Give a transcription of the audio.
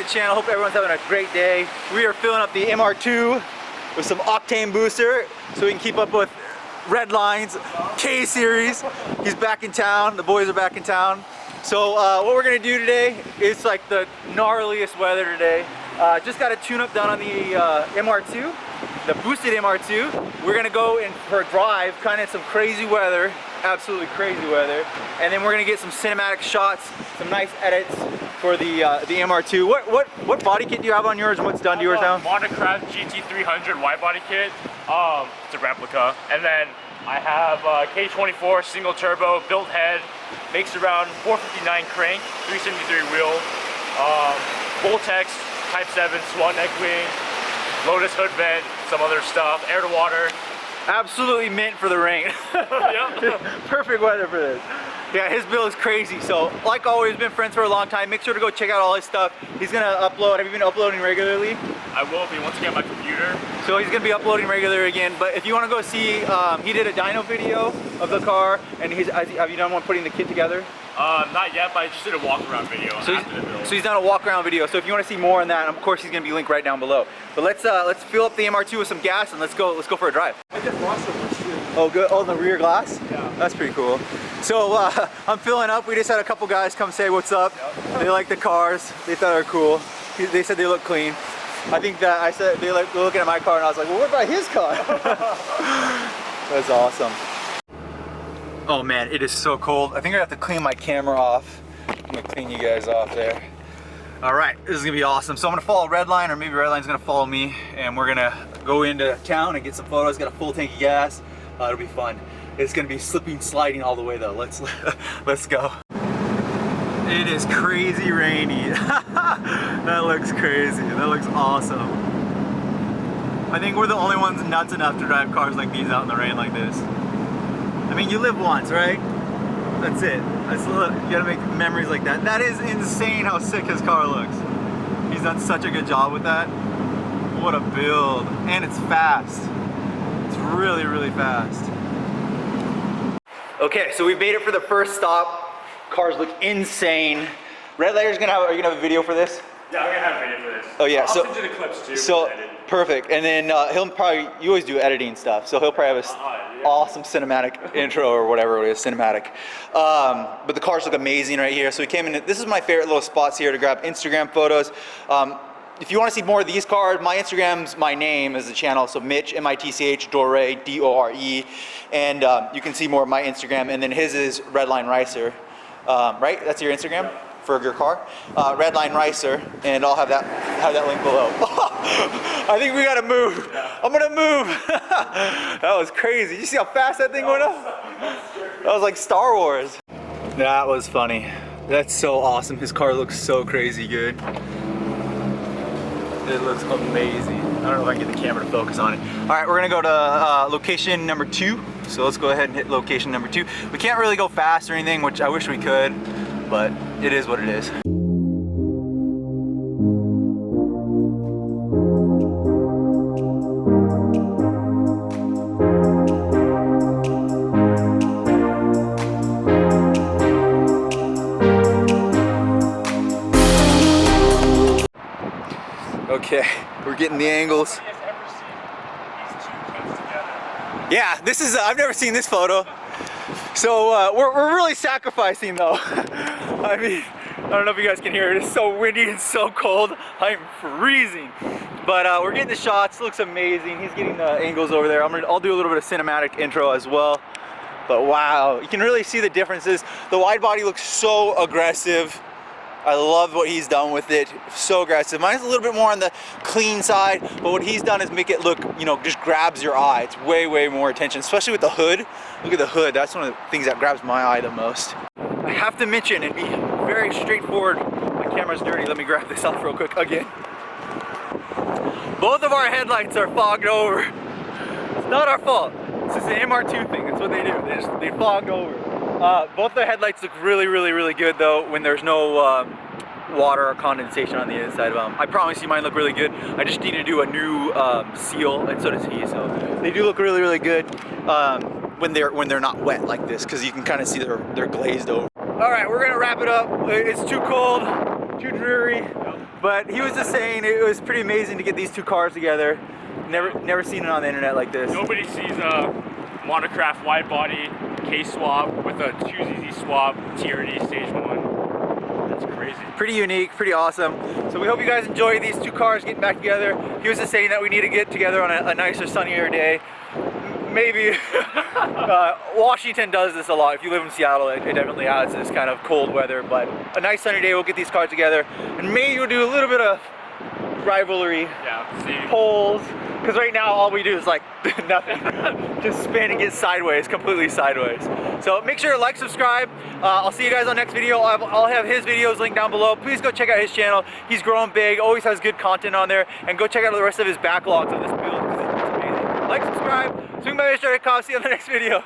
channel. Hope everyone's having a great day. We are filling up the MR-2 with some octane booster so we can keep up with Redline's K series. He's back in town. The boys are back in town. So what we're gonna do today is like the gnarliest weather today. Just got a tune-up done on the MR-2, the boosted MR-2. We're gonna go in for a drive, kind of some crazy weather, absolutely crazy weather, and then we're gonna get some cinematic shots, some nice edits for the MR-2. What body kit do you have on yours, and what's done to yours now? Monocraft GT300 wide body kit. It's a replica, and then I have K24 single turbo built head, makes around 459 crank, 373 wheel, Voltex Type 7 SWAT neck wing, LOTUS hood vent, some other stuff, air to water. Absolutely meant for the rain. Yep. Perfect weather for this. Yeah, his build is crazy. So, like always, been friends for a long time. Make sure to go check out all his stuff. He's gonna upload. Have you been uploading regularly? I will be once again my computer. So he's gonna be uploading regularly again. But if you want to go see, he did a dyno video of the car, and have you done one putting the kit together? Not yet, but I just did a walk around video after the build. So he's done a walk around video. So if you want to see more on that, of course he's gonna be linked right down below. But let's fill up the MR-2 with some gas and let's go for a drive. I just lost so much too. Oh good. Oh, the rear glass? Yeah. That's pretty cool. So I'm filling up. We just had a couple guys come say what's up. Yep. They like the cars. They thought they were cool. They said they look clean. I think that I said they were looking at my car and I was like, well, what about his car? That's awesome. Oh man, it is so cold. I think I have to clean my camera off. I'm gonna clean you guys off there. All right, this is gonna be awesome. So I'm gonna follow Redline, or maybe Redline's gonna follow me, and we're gonna go into town and get some photos. Got a full tank of gas. It'll be fun. It's gonna be slipping, sliding all the way though. Let's go. It is crazy rainy. That looks crazy. That looks awesome. I think we're the only ones nuts enough to drive cars like these out in the rain like this. I mean, you live once, right? That's it. You gotta make memories like that. That is insane how sick his car looks. He's done such a good job with that. What a build. And it's fast. It's really, really fast. Okay, so we made it for the first stop. Cars look insane. Redliner's gonna have, are you gonna have a video for this? Yeah, I'm gonna have a video for this. Oh yeah, I'll send you the clips too. So, perfect. And then he'll probably, you always do editing stuff, so he'll probably have a awesome cinematic intro or whatever it is, cinematic. But the cars look amazing right here. So we came in, this is my favorite little spots here to grab Instagram photos. If you want to see more of these cars, my Instagram's my name as the channel, so Mitch, M-I-T-C-H, Dore, D-O-R-E, and you can see more of my Instagram, and then his is redlinericer, right? That's your Instagram? Yeah. For your car, redlinericer, and I'll have that link below. I think we gotta move. I'm gonna move. That was crazy. You see how fast that thing went up? That was like Star Wars. That was funny. That's so awesome. His car looks so crazy good. It looks amazing. I don't know if I can get the camera to focus on it. All right, we're gonna go to location number 2. So let's go ahead and hit location number 2. We can't really go fast or anything, which I wish we could, but it is what it is. Okay, we're getting the angles. Yeah, this is, I've never seen this photo. So we're really sacrificing though. I mean, I don't know if you guys can hear it. It's so windy and so cold. I'm freezing. But we're getting the shots. Looks amazing. He's getting the angles over there. I'll do a little bit of cinematic intro as well. But wow, you can really see the differences. The wide body looks so aggressive. I love what he's done with it. So aggressive. Mine's a little bit more on the clean side, but what he's done is make it look, you know, just grabs your eye. It's way, way more attention, especially with the hood. Look at the hood. That's one of the things that grabs my eye the most. I have to mention and be very straightforward. My camera's dirty. Let me grab this off real quick again. Both of our headlights are fogged over. It's not our fault. This is an MR-2 thing. That's what they do. They fogged over. Both the headlights look really, really, really good though when there's no water or condensation on the inside of them. I promise you mine look really good. I just need to do a new seal, and so does he. So they do look really, really good when they're not wet like this, because you can kind of see they're glazed over. All right, we're gonna wrap it up. It's too cold, too dreary. But he was just saying it was pretty amazing to get these two cars together. Never seen it on the internet like this. Nobody sees a monocraft wide body case swap with a 2ZZ swap TRD stage 1. That's crazy. Pretty unique, pretty awesome. So we hope you guys enjoy these two cars getting back together. He was just saying that we need to get together on a nicer, sunnier day. Maybe Washington does this a lot. If you live in Seattle, it definitely has this kind of cold weather. But a nice sunny day, we'll get these cars together, and maybe we'll do a little bit of rivalry, polls. Because right now all we do is like nothing, just spin and get sideways, completely sideways. So make sure to like, subscribe. I'll see you guys on the next video. I'll have his videos linked down below. Please go check out his channel. He's growing big, always has good content on there, and go check out the rest of his backlogs of this build because it's amazing. Like, subscribe, swing by Mitch.com. See you on the next video.